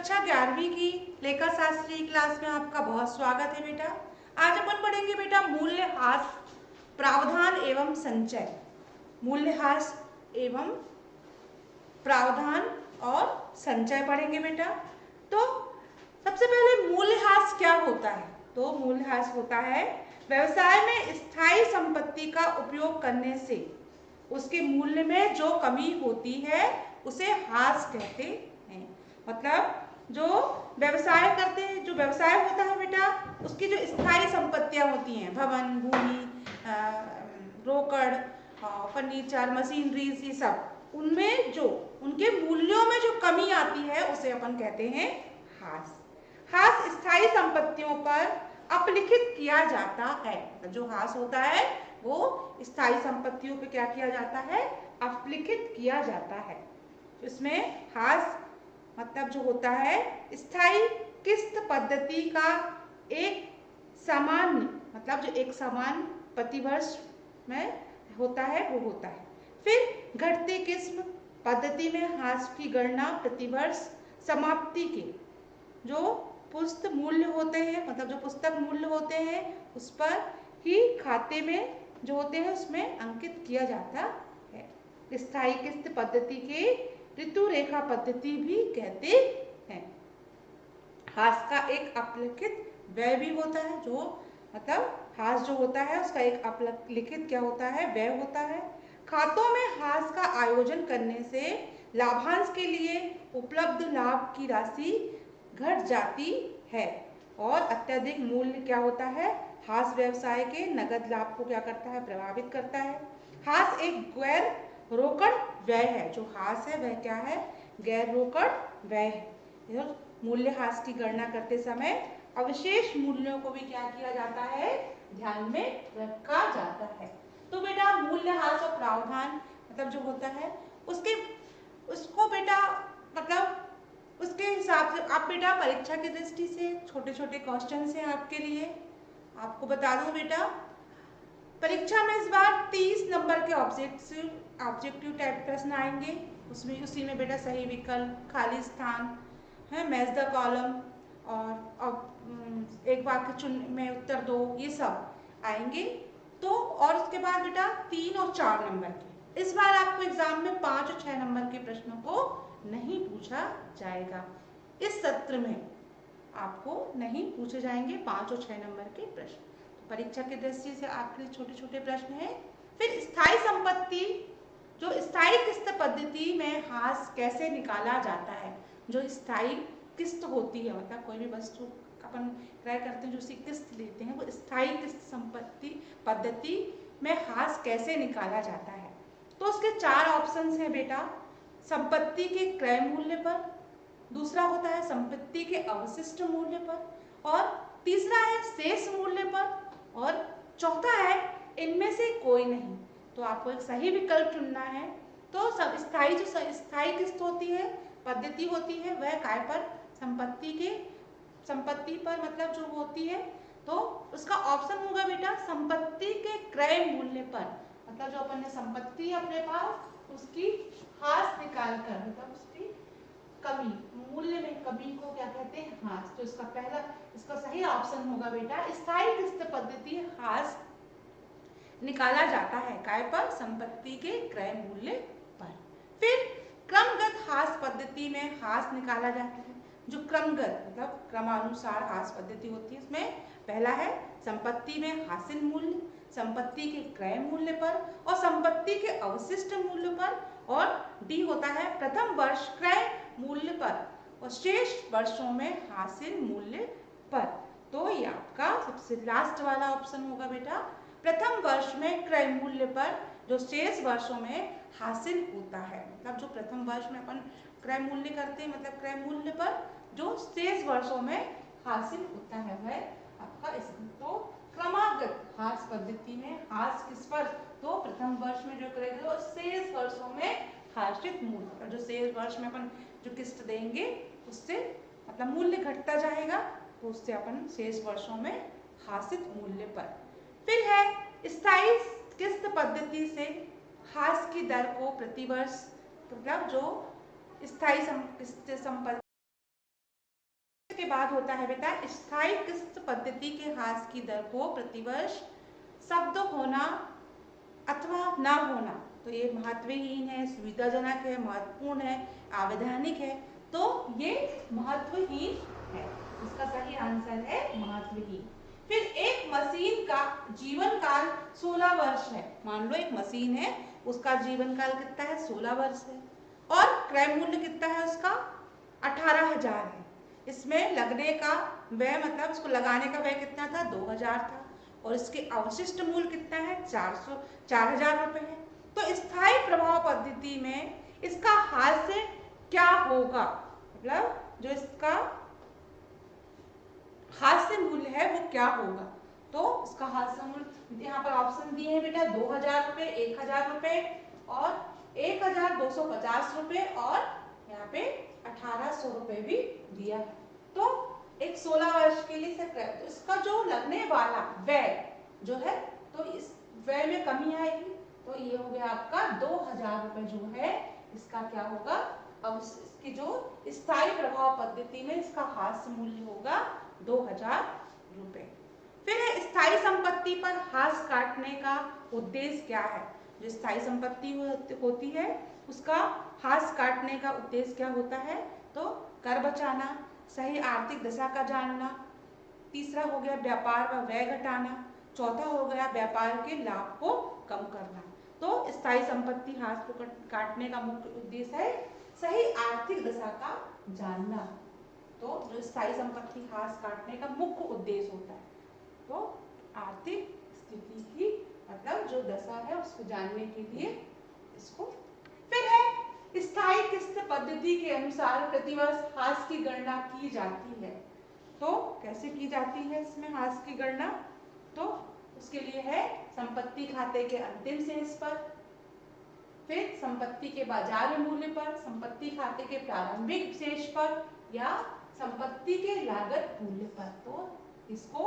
कक्षा 11वीं की लेखा शास्त्री क्लास में आपका बहुत स्वागत है बेटा। आज अपन पढ़ेंगे बेटा मूल्यह्रास, प्रावधान एवं संचय। मूल्यह्रास एवं प्रावधान और संचय पढ़ेंगे बेटा। तो सबसे पहले मूल्यह्रास क्या होता है? तो मूल्यह्रास होता है व्यवसाय में स्थायी संपत्ति का उपयोग करने से उसके मूल्य में जो कमी होती है उसे ह्रास कहते हैं। मतलब जो व्यवसाय करते हैं, जो व्यवसाय होता है बेटा, उसकी जो स्थायी संपत्तियां होती हैं, भवन, भूमि, रोकड़, फर्नीचर, मशीनरीज, ये सब, उनमें जो उनके मूल्यों में जो कमी आती है उसे अपन कहते हैं ह्रास। ह्रास स्थायी संपत्तियों पर अपलिखित किया जाता है। जो ह्रास होता है वो स्थायी संपत्तियों पे क्या किया जाता है? अपलिखित किया जाता है। इसमें ह्रास मतलब जो होता है स्थायी किस्त पद्धति का एक सामान्य, मतलब जो एक समान प्रतिवर्ष में होता है वो होता है। फिर घटती किस्म पद्धति में ह्रास की गणना प्रतिवर्ष समाप्ति के जो पुस्तक मूल्य होते हैं, मतलब जो पुस्तक मूल्य होते हैं उस पर ही खाते में जो होते हैं उसमें अंकित किया जाता है। स्थायी किस्त पद्धति के ऋतु रेखा पद्धति भी कहते हैं। ह्रास का एक अपलिखित व्यय भी होता है, जो मतलब ह्रास जो होता है उसका एक अपलिखित क्या होता है? व्यय होता है। खातों में ह्रास का आयोजन करने से लाभांश के लिए उपलब्ध लाभ की राशि घट जाती है और अत्यधिक मूल्य क्या होता है? ह्रास व्यवसाय के नगद लाभ को क्या करता है? प्रभावित करता है। ह्रास एक गैर रोकड़ व्यय है। जो ह्रास है वह क्या है? गैर रोकड़ व्यय है। मूल्य ह्रास की गणना करते समय अवशेष मूल्यों को भी क्या किया जाता है? ध्यान में रखा जाता है। तो बेटा मूल्य ह्रास और प्रावधान मतलब जो होता है उसको बेटा मतलब उसके हिसाब से आप बेटा परीक्षा की दृष्टि से छोटे छोटे क्वेश्चन हैं आपके लिए। आपको बता दूं बेटा, परीक्षा में इस बार 30 नंबर के ऑब्जेक्टिव टाइप प्रश्न आएंगे। उसमें उसी में बेटा सही विकल्प, खाली स्थान है, मैच द कॉलम और अब एक वाक्य चुन में उत्तर दो, ये सब आएंगे। तो और उसके बाद बेटा 3 और 4 नंबर के इस बार आपको एग्जाम में 5 और 6 नंबर के प्रश्नों को नहीं पूछा जाएगा। इस सत्र में आपको नहीं पूछे जाएंगे 5 और 6 नंबर के प्रश्न। परीक्षा की दृष्टि से आपके लिए छोटे छोटे प्रश्न हैं। फिर स्थायी संपत्ति, जो स्थायी किस्त पद्धति में ह्रास कैसे निकाला जाता है? जो स्थायी किस्त होती है, मतलब कोई भी वस्तु अपन क्रय करते हैं जो उसकी किस्त लेते हैं, वो स्थायी किस्त संपत्ति पद्धति में ह्रास कैसे निकाला जाता है? तो उसके 4 ऑप्शंस हैं बेटा। संपत्ति के क्रय मूल्य पर, दूसरा होता है संपत्ति के अवशिष्ट मूल्य पर, और तीसरा है शेष मूल्य पर, और चौथा है इनमें से कोई नहीं। तो आपको एक सही विकल्प चुनना है। तो सब स्थायी जो स्थायी किस्त होती है, पद्धति होती है, वह काय पर? संपत्ति पर मतलब जो होती है, तो उसका ऑप्शन होगा बेटा संपत्ति के क्रय मूल्य पर। मतलब जो अपन ने संपत्ति अपने पास उसकी ह्रास निकाल कर, मतलब उसकी कमी, मूल्य में कमी को क्या कहते हैं? ह्रास। तो इसका सही ऑप्शन होगा बेटा स्थायी किस्त पद्धति ह्रास निकाला जाता है काय पर? संपत्ति के क्रय मूल्य पर। फिर क्रमगत ह्रास पद्धति में ह्रास निकाला जाता है। जो क्रमगत मतलब क्रमानुसार ह्रास पद्धति होती है, इसमें पहला है संपत्ति में हासिल मूल्य, संपत्ति के क्रय मूल्य पर और संपत्ति के अवशिष्ट मूल्य पर, और डी होता है प्रथम वर्ष क्रय मूल्य पर और शेष वर्षों में हासिल मूल्य पर। तो ये आपका सबसे लास्ट वाला ऑप्शन होगा बेटा प्रथम वर्ष में क्रय मूल्य पर जो शेष वर्षों में हासिल होता है। मतलब जो प्रथम वर्ष में अपन क्रय मूल्य करते हैं, मतलब क्रय मूल्य पर जो शेष वर्षों में हासिल होता है वह आपका इस। तो क्रमागत ह्रास पद्धति में ह्रास किस पर? तो प्रथम वर्ष में जो क्रय और शेष वर्षों में हासिल मूल्य, जो शेष वर्ष में अपन जो किस्त देंगे उससे मतलब मूल्य घटता जाएगा, तो उससे अपन शेष वर्षों में हासिल मूल्य पर। फिर है स्थायी किस्त पद्धति से ह्रास की दर को प्रतिवर्ष, मतलब जो स्थायी किस्त संपत्ति उसके बाद होता है बेटा स्थायी किस्त पद्धति के ह्रास की दर को प्रतिवर्ष शब्द होना अथवा ना होना, तो ये महत्वहीन है, सुविधाजनक है, महत्वपूर्ण है, आवैधानिक है, तो ये महत्वहीन है। इसका सही आंसर है महत्वहीन। फिर एक मशीन का जीवन काल 16 वर्ष है। मान लो एक मशीन है, उसका जीवन काल कितना है? 16 वर्ष है। और क्रय मूल्य कितना है उसका? 18,000 है। इसमें लगने का व्यय, मतलब उसको लगाने का व्यय कितना था? 2,000 था। और इसके अवशिष्ट मूल्य कितना है? 4,000 रुपए है। तो स्थायी प्रभाव पद्धति में इसका हास्य क्या होगा? मतलब जो इसका हास्य मूल्य है वो क्या होगा? तो इसका हास्य मूल्य यहाँ पर ऑप्शन दिए हैं बेटा, 2,000 रुपए, 1,000 रुपए और 1,250 रुपए, और यहाँ पे 1,800 रुपए भी दिया है। तो एक 16 वर्ष के लिए तो इसका जो लगने वाला व्यय जो है, तो इस व्यय में कमी आएगी। तो ये हो गया आपका 2,000 रुपए जो है, इसका क्या होगा? अब इसकी जो स्थायी प्रभाव पद्धति में इसका हास्य मूल्य होगा 2,000 रुपए। फिर स्थायी संपत्ति पर हाथ काटने का उद्देश्य क्या है? जो स्थायी संपत्ति होती है उसका हाथ काटने का उद्देश्य क्या होता है? तो कर बचाना, सही आर्थिक दशा का जानना, तीसरा हो गया व्यापार व व्यय घटाना, चौथा हो गया व्यापार के लाभ को कम करना। तो स्थायी संपत्ति हाथ को काटने का मुख्य उद्देश्य है सही आर्थिक दशा का जानना। तो जो स्थायी संपत्ति हाथ काटने का मुख्य उद्देश्य होता है, तो आर्थिक स्थिति की मतलब जो दशा है उसको जानने के लिए इसको। फिर है स्थायी किस्त पद्धति के अनुसार प्रतिवर्ष हाथ की गणना की जाती है। तो कैसे की जाती है इसमें हाथ की गणना? तो उसके लिए है संपत्ति खाते के अंतिम शेष पर, फिर संपत्ति के बाजार मूल्य पर, संपत्ति खाते के प्रारंभिक शेष पर, या संपत्ति के लागत मूल्य पर। तो इसको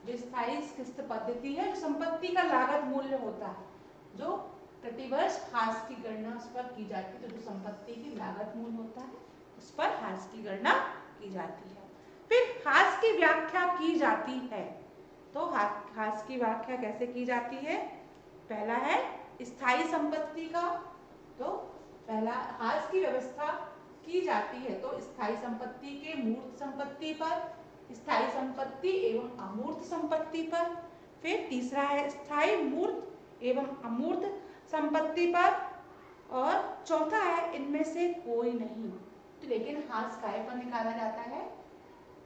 जो स्थायी किस्त पद्धति है, जो संपत्ति का लागत मूल्य होता है, जो प्रतिवर्ष हास की गणना उस पर की जाती है। तो जो संपत्ति की लागत मूल्य होता है उस पर हास की गणना की जाती है। फिर हास की व्याख्या की जाती है। तो हास की व्याख्या कैसे की जाती है? पहला है स्थायी संपत्ति का, तो पहला हास की व्यवस्था की जाती है तो स्थायी संपत्ति के मूर्त संपत्ति पर, स्थायी संपत्ति एवं अमूर्त संपत्ति पर। फिर तीसरा है स्थायी मूर्त एवं अमूर्त संपत्ति पर, और चौथा है इनमें से कोई नहीं। तो लेकिन हास काय पर निकाला जाता है?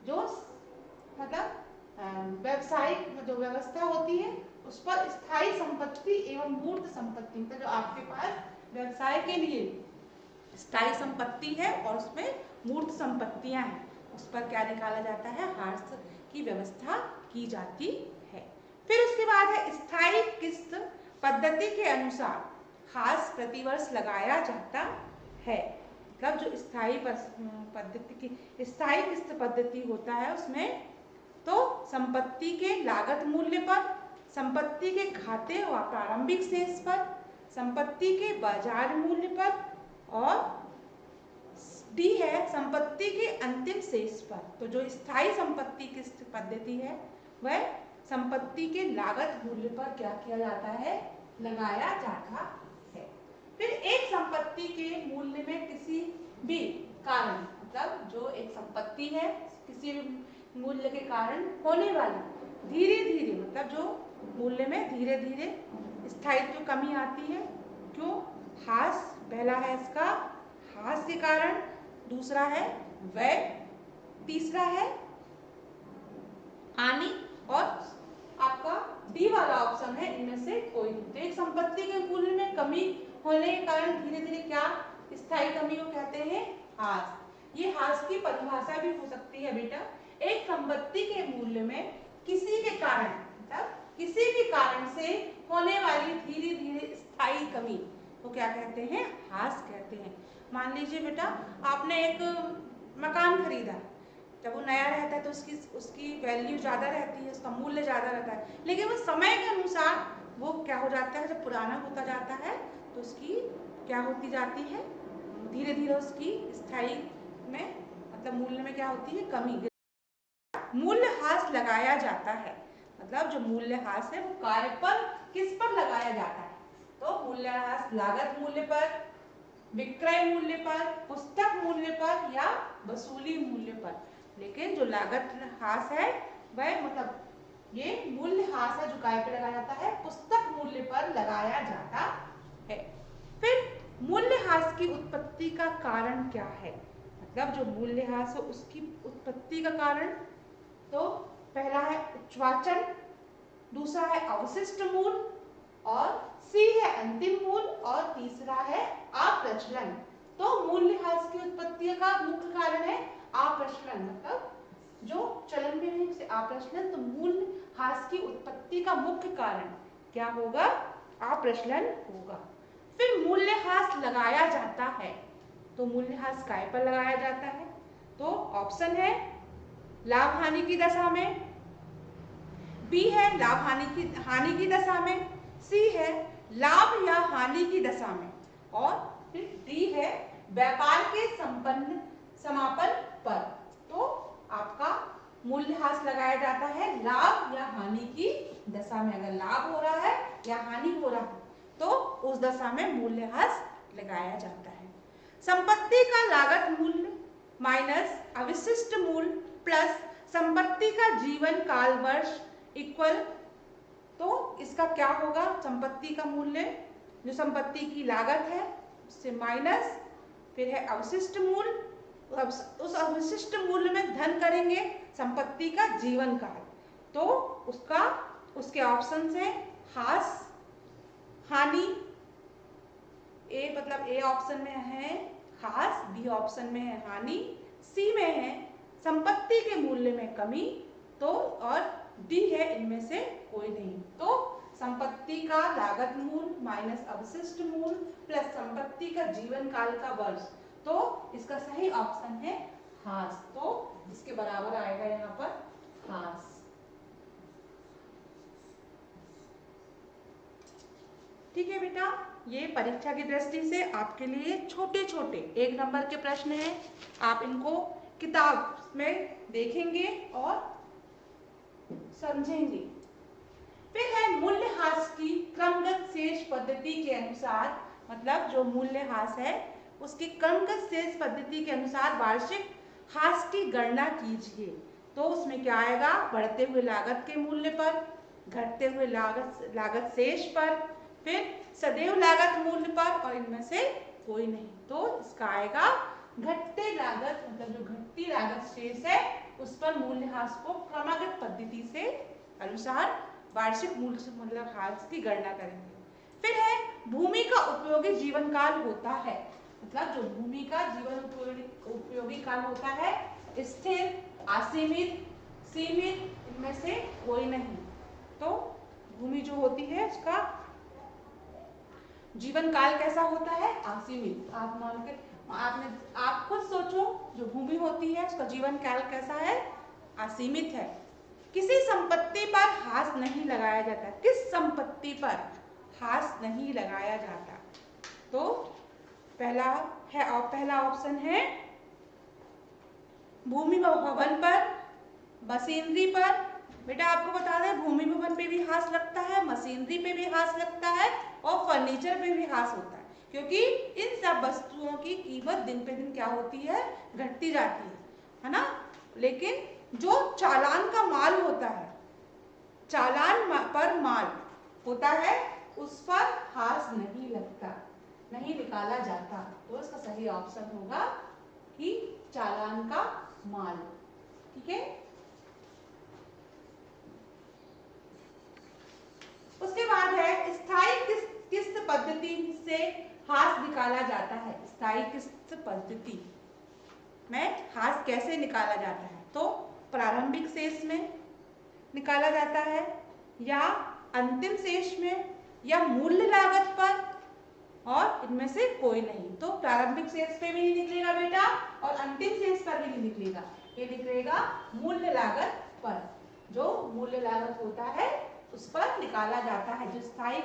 जो मतलब व्यवसायिक जो व्यवस्था होती है उस पर स्थायी संपत्ति एवं मूर्त संपत्ति, मतलब जो आपके पास व्यवसाय के लिए स्थायी संपत्ति है और उसमें मूर्त संपत्तियां हैं, उस पर क्या निकाला जाता है? हास की व्यवस्था की जाती है। फिर उसके बाद है स्थायी किस्त पद्धति के अनुसार हास प्रतिवर्ष लगाया जाता है। मतलब जो स्थायी पद्धति की स्थायी किस्त पद्धति होता है उसमें तो संपत्ति के लागत मूल्य पर, संपत्ति के खाते व प्रारंभिक शेष पर, संपत्ति के बाजार मूल्य पर, और डी है संपत्ति के अंतिम शेष पर। तो जो स्थायी संपत्ति किस्त पद्धति है वह संपत्ति के लागत मूल्य पर क्या किया जाता है? लगाया जाता है। फिर एक संपत्ति के मूल्य में किसी भी कारण, मतलब जो एक संपत्ति है किसी भी मूल्य के कारण होने वाली धीरे धीरे, मतलब जो मूल्य में धीरे धीरे स्थायित्व कमी आती है। क्यों? हास पहला है इसका हास के कारण, दूसरा है व्यय, तीसरा है हानि, और आपका डी वाला ऑप्शन है इनमें से कोई नहीं। तो एक संपत्ति के मूल्य में कमी होने के कारण धीरे धीरे क्या स्थायी कमी को कहते हैं? हास। ये हास की परिभाषा भी हो सकती है बेटा। एक संपत्ति के मूल्य में किसी के कारण, मतलब किसी भी कारण से होने वाली धीरे धीरे स्थायी कमी तो क्या कहते हैं? हास कहते हैं। मान लीजिए बेटा आपने एक मकान खरीदा, जब वो नया रहता है तो उसकी वैल्यू ज़्यादा रहती है, उसका मूल्य ज़्यादा रहता है, लेकिन वो समय के अनुसार वो क्या हो जाता है? जब पुराना होता जाता है तो उसकी क्या होती जाती है? धीरे धीरे उसकी स्थायी में मतलब मूल्य में क्या होती है? कमी। मूल्यह्रास लगाया जाता है। मतलब जो मूल्यह्रास है वो कार्य पर किस पर लगाया जाता है? तो मूल्यह्रास लागत मूल्य पर, विक्रय मूल्य पर, पुस्तक मूल्य पर या वसूली मूल्य पर। लेकिन जो लागत ह्रास है वह मतलब ये मूल्यह्रास है जो काय पे लगाया जाता है? पुस्तक मूल्य पर लगाया जाता है। फिर मूल्यह्रास की उत्पत्ति का कारण क्या है? मतलब जो मूल्यह्रास है उसकी उत्पत्ति का कारण, तो पहला है उच्चवाचन, दूसरा है अवशिष्ट मूल, और सी है अंतिम मूल, और तीसरा है अप्रचलन। तो मूल्यह्रास की उत्पत्ति का मुख्य कारण है अप्रचलन, मतलब जो चलन में नहीं उसे अप्रचलन। तो मूल्यह्रास की उत्पत्ति का मुख्य कारण क्या होगा? अप्रचलन होगा। फिर मूल्यह्रास लगाया जाता है, तो मूल्यह्रास काय पर लगाया जाता है? तो ऑप्शन है लाभ हानि की दशा में, बी है लाभ हानि की दशा में, सी है लाभ या हानि की दशा में, और फिर डी है व्यापार के समापन पर। तो आपका मूल्यह्रास लगाया जाता है लाभ या हानि की दशा में। अगर लाभ हो रहा है या हानि हो रहा है तो उस दशा में मूल्यह्रास लगाया जाता है। संपत्ति का लागत मूल्य माइनस अवशिष्ट मूल्य प्लस संपत्ति का जीवन काल वर्ष इक्वल, तो इसका क्या होगा? संपत्ति का मूल्य जो संपत्ति की लागत है उससे माइनस, फिर है अवशिष्ट मूल्य, उस अवशिष्ट मूल्य में धन करेंगे संपत्ति का जीवन काल। तो उसके ऑप्शन है ह्रास, हानि, ए मतलब ए ऑप्शन में है ह्रास, बी ऑप्शन में है हानि, सी में है संपत्ति के मूल्य में कमी, तो और डी है इनमें से कोई नहीं। तो संपत्ति का लागत मूल माइनस अवशिष्ट मूल प्लस संपत्ति का जीवन काल का वर्ष, तो इसका सही ऑप्शन है ह्रास। तो इसके बराबर आएगा यहाँ पर ह्रास। ठीक है बेटा, ये परीक्षा की दृष्टि से आपके लिए छोटे छोटे 1 नंबर के प्रश्न हैं। आप इनको किताब में देखेंगे और समझेंगे। फिर है मूल्यह्रास की क्रमगत शेष पद्धति के अनुसार, मतलब जो मूल्यह्रास है उसकी क्रमगत शेष पद्धति के अनुसार वार्षिक ह्रास की गणना कीजिए। तो उसमें क्या आएगा? बढ़ते हुए लागत के मूल्य पर, घटते हुए लागत शेष पर, फिर सदैव लागत मूल्य पर, और इनमें से कोई नहीं। तो इसका आएगा घटते लागत, मतलब जो घटती लागत शेष है उस पर मूल्यह्रास को क्रमागत पद्धति से अनुसार वार्षिक मूल्यह्रास की गणना करेंगे। फिर है भूमि का उपयोगी जीवन काल होता है, मतलब जो भूमि का जीवन उपयोगी काल होता है स्थिर, असीमित, सीमित, इनमें से कोई नहीं। तो भूमि जो होती है उसका जीवन काल कैसा होता है? असीमित। आप मान के आप खुद सोचो, जो भूमि होती है उसका जीवन काल कैसा है? असीमित है। किसी संपत्ति पर ह्रास नहीं लगाया जाता। किस संपत्ति पर ह्रास नहीं लगाया जाता? तो पहला ऑप्शन है भूमि भवन पर, मशीनरी पर। बेटा आपको बता दें भूमि भवन पे भी ह्रास लगता है, मशीनरी पे भी ह्रास लगता है, और फर्नीचर पे भी ह्रास होता है, क्योंकि इन सब वस्तुओं की कीमत दिन पे दिन क्या होती है? घटती जाती है ना। लेकिन जो चालान का माल होता है, चालान पर माल होता है, उस पर ह्रास नहीं लगता, नहीं निकाला जाता। तो इसका सही ऑप्शन होगा कि चालान का माल। ठीक है। उसके बाद है स्थायी किस्त पद्धति से ह्रास निकाला जाता है। स्थायी किस्त पद्धति में ह्रास कैसे निकाला जाता है? तो प्रारंभिक शेष में निकाला जाता है, या अंतिम शेष में, या मूल्य लागत पर, और इनमें से कोई नहीं। तो प्रारंभिक शेष पे भी नहीं निकलेगा बेटा, और अंतिम शेष पर भी नहीं निकलेगा। ये निकलेगा मूल्य लागत पर। जो मूल्य लागत होता है उस पर निकाला जाता है, जो स्थायी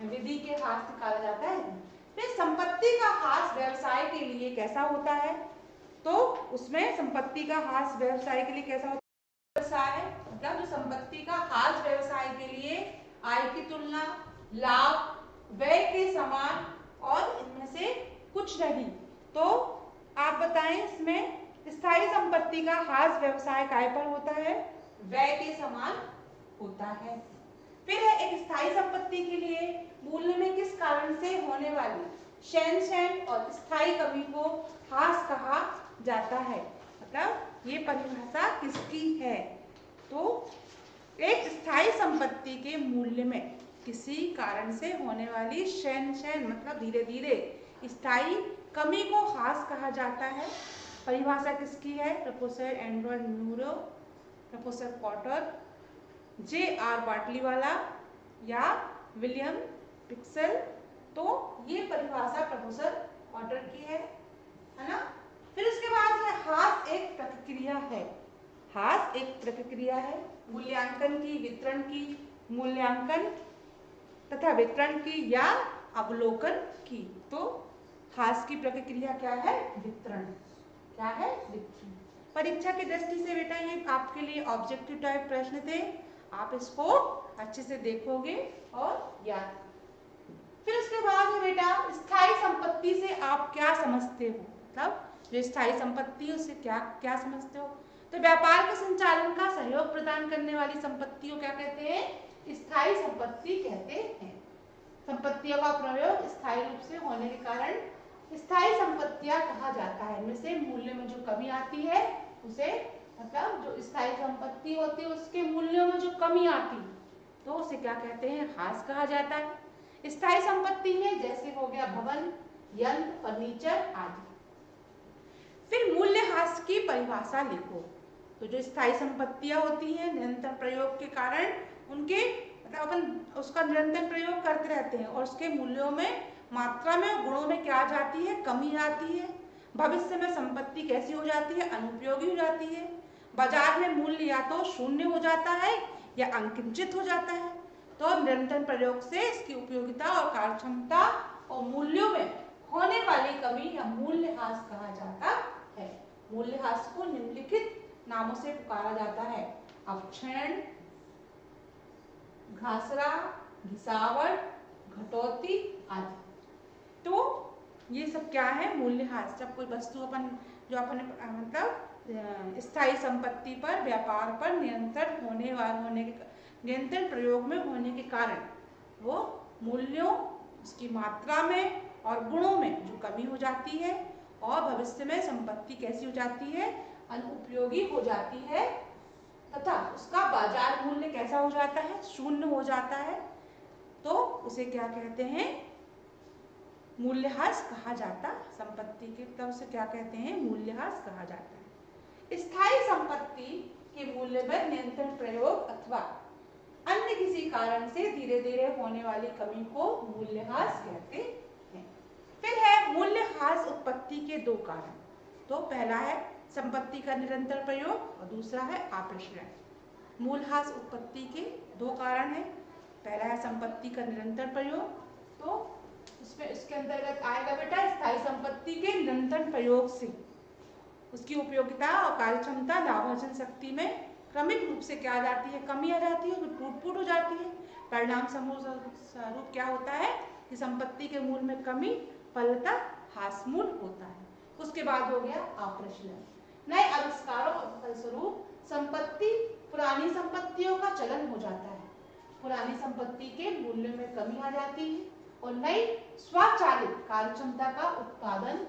विधि के ह्रास निकाला जाता है। फिर संपत्ति का ह्रास व्यवसाय के लिए कैसा होता है? तो उसमें संपत्ति का ह्रास व्यवसाय के लिए कैसा होता है? व्यवसाय मतलब जो संपत्ति का हास व्यवसाय के लिए आय की तुलना, लाभ, व्यय के समान और इनमें से कुछ नहीं। तो आप बताएं इसमें स्थायी संपत्ति का हास व्यवसाय काय पर होता है? व्यय के समान होता है। फिर है एक स्थायी संपत्ति के लिए मूल्य में किस कारण से होने वाली शैनशैन और स्थायी कमी को हास कहा जाता है। मतलब ये परिभाषा किसकी है? तो एक स्थायी संपत्ति के मूल्य में किसी कारण से होने वाली शैनशैन मतलब धीरे धीरे स्थायी कमी को हास कहा जाता है। परिभाषा किसकी है? Professor Android neuro, professor Potter, JR. Batliwala या विलियम पिक्सल। तो ये परिभाषा प्रोफेसर पॉटर की है ना। फिर उसके बाद है हास एक प्रक्रिया है। हास एक प्रक्रिया है मूल्यांकन की, वितरण की, मूल्यांकन तथा वितरण की या अवलोकन की। तो हास की प्रक्रिया क्या है? वितरण। क्या है? वितरण। परीक्षा की दृष्टि से बेटा ये आपके लिए ऑब्जेक्टिव टाइप प्रश्न थे, आप इसको अच्छे से देखोगे और याद। फिर उसके बाद है बेटा स्थायी संपत्ति से आप क्या समझते हो? मतलब जो स्थायी संपत्ति है उससे क्या क्या समझते हो? तो व्यापार के संचालन का सहयोग प्रदान करने वाली संपत्ति को क्या कहते हैं? स्थायी संपत्ति कहते हैं। संपत्तियों का प्रयोग स्थायी रूप से होने के कारण स्थायी संपत्तियां कहा जाता है। इनमें से मूल्य में जो कमी आती है उसे मतलब जो स्थायी संपत्ति होती है उसके मूल्यों में जो कमी आती है तो उसे क्या कहते हैं? हास कहा जाता है। स्थायी संपत्ति में जैसे हो गया भवन, यंत्र, फर्नीचर आदि। फिर मूल्यह्रास की परिभाषा लिखो। तो जो स्थायी संपत्तियां होती हैं निरंतर प्रयोग के कारण उनके मतलब अपन उसका निरंतर प्रयोग करते रहते हैं और उसके मूल्यों में, मात्रा में और गुणों में क्या आ जाती है? कमी आती है। भविष्य में संपत्ति कैसी हो जाती है? अनुपयोगी हो जाती है। बाजार में मूल्य या तो शून्य हो जाता है या अंकिंचित हो जाता है। तो निरंतर प्रयोग से इसकी उपयोगिता और कार्यक्षमता और मूल्यों में होने वाली कमी या मूल्यह्रास कहा जाता है। मूल्यह्रास को निम्नलिखित नामों से पुकारा जाता है: अपक्षयण, घासरा, घिसावट, घटौती आदि। तो ये सब क्या है? मूल्यह्रास। जब कोई वस्तु अपन जो अपन मतलब स्थायी संपत्ति पर, व्यापार पर निरंतर निरंतर प्रयोग में होने के कारण वो मूल्यों, उसकी मात्रा में और गुणों में जो कमी हो जाती है और भविष्य में संपत्ति कैसी हो जाती है? अनुपयोगी हो जाती है तथा उसका बाजार मूल्य कैसा हो जाता है? शून्य हो जाता है। तो उसे क्या कहते हैं? मूल्यह्रास कहा जाता। संपत्ति के तब से क्या कहते हैं? मूल्यह्रास कहा जाता है। स्थायी संपत्ति के मूल्य में निरंतर प्रयोग अथवा अन्य किसी कारण से धीरे धीरे होने वाली कमी को मूल्यह्रास कहते हैं। फिर है मूल्यह्रास उत्पत्ति के दो कारण। तो पहला है संपत्ति का निरंतर प्रयोग और दूसरा है आप्रचलन। मूल्यह्रास उत्पत्ति के दो कारण है। पहला है संपत्ति का निरंतर प्रयोग, तो उसमें इसके अंतर्गत आएगा बेटा स्थायी संपत्ति के निरंतर प्रयोग से उसकी उपयोगिता और कार्यक्षमता, लाभार्जन शक्ति में क्रमिक रूप से क्या आ जाती है? कमी आ जाती है, टूट-फूट हो जाती है। परिणाम स्वरूप क्या होता है कि संपत्ति के मूल्य में कमी फलतः हासमूल होता है। उसके बाद हो गया आप्रचलन। नए आविष्कारों और फलस्वरूप संपत्ति, पुरानी संपत्तियों का चलन हो जाता है। पुरानी संपत्ति के मूल्य में कमी आ जाती है और नई स्वचालित कार्यक्षमता का उत्पादन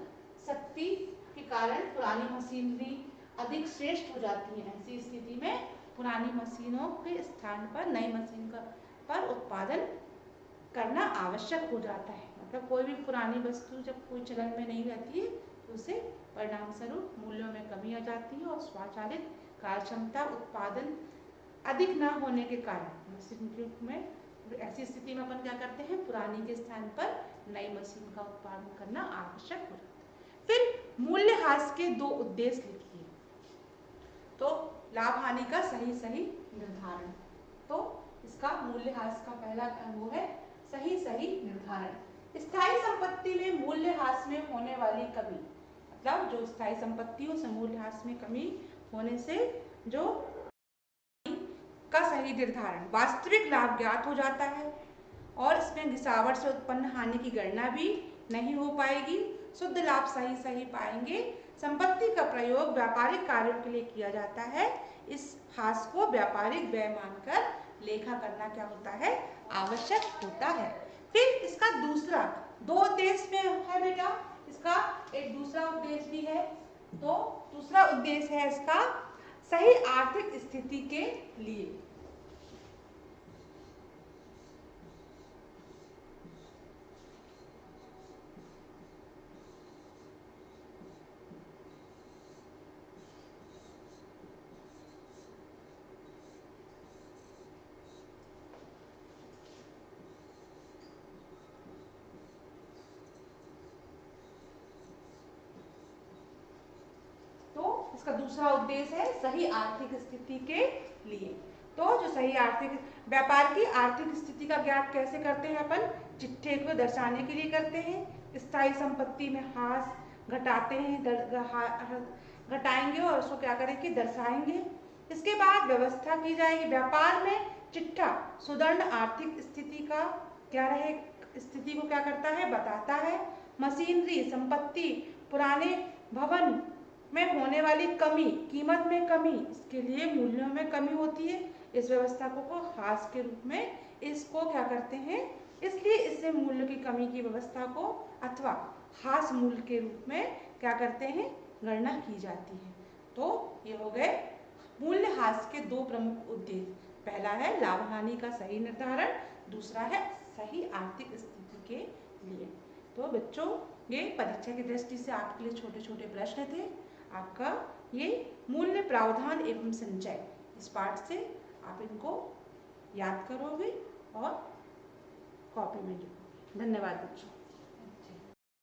शक्ति के कारण पुरानी मशीनरी अधिक श्रेष्ठ हो जाती है। ऐसी स्थिति में पुरानी मशीनों के स्थान पर नई मशीन का पर उत्पादन करना आवश्यक हो जाता है। मतलब कोई भी पुरानी वस्तु जब कोई चलन में नहीं रहती है तो उसे परिणाम स्वरूप मूल्यों में कमी आ जाती है और स्वचालित कार्यक्षमता उत्पादन अधिक न होने के कारण मशीन में ऐसी स्थिति में अपन क्या करते हैं? पुरानी के स्थान पर नई मशीन का उत्पादन करना आवश्यक हो जाता है। फिर मूल्यह्रास के दो उद्देश्य लिखिए। तो लाभ हानि का सही सही निर्धारण। तो इसका मूल्यह्रास का पहला वो है सही सही निर्धारण। स्थायी संपत्ति में मूल्यह्रास में होने वाली कमी, मतलब जो स्थायी संपत्ति हो मूल्यह्रास में कमी होने से जो का सही निर्धारण, वास्तविक लाभ ज्ञात हो जाता है और इसमें गिसावट से उत्पन्न हानि की गणना भी नहीं हो पाएगी। शुद्ध लाभ सही पाएंगे। संपत्ति का प्रयोग व्यापारिक कार्यों के लिए किया जाता है। इस हास को व्यापारिक व्यय मानकर लेखा करना क्या होता है, आवश्यक होता है। फिर इसका दूसरा, दो उद्देश्य में है बेटा, इसका एक दूसरा उद्देश्य भी है। तो दूसरा उद्देश्य है इसका सही आर्थिक स्थिति के लिए। इसका दूसरा उद्देश्य है सही आर्थिक स्थिति के लिए। तो जो सही आर्थिक व्यापार की आर्थिक स्थिति का ज्ञात कैसे करते हैं अपन, चिट्ठे को दर्शाने के लिए करते हैं। स्थायी संपत्ति में हास घटाते हैं, घटाएंगे और उसको क्या करेंगे, दर्शाएंगे। इसके बाद व्यवस्था की जाएगी। व्यापार में चिट्ठा सुदृढ़ आर्थिक स्थिति का क्या रहे, स्थिति को क्या करता है, बताता है। मशीनरी संपत्ति, पुराने भवन में होने वाली कमी, कीमत में कमी, इसके लिए मूल्यों में कमी होती है। इस व्यवस्था को हास के रूप में इसको क्या करते हैं, इसलिए इससे मूल्य की कमी की व्यवस्था को अथवा हास मूल्य के रूप में क्या करते हैं, गणना की जाती है। तो ये हो गए मूल्य हास के दो प्रमुख उद्देश्य। पहला है लाभ हानि का सही निर्धारण, दूसरा है सही आर्थिक स्थिति के लिए। तो बच्चों ये परीक्षा की दृष्टि से आपके लिए छोटे छोटे प्रश्न थे। आपका ये मूल्य प्रावधान एवं संचय, इस पाठ से आप इनको याद करोगे और कॉपी में लिखोगे। धन्यवाद बच्चों।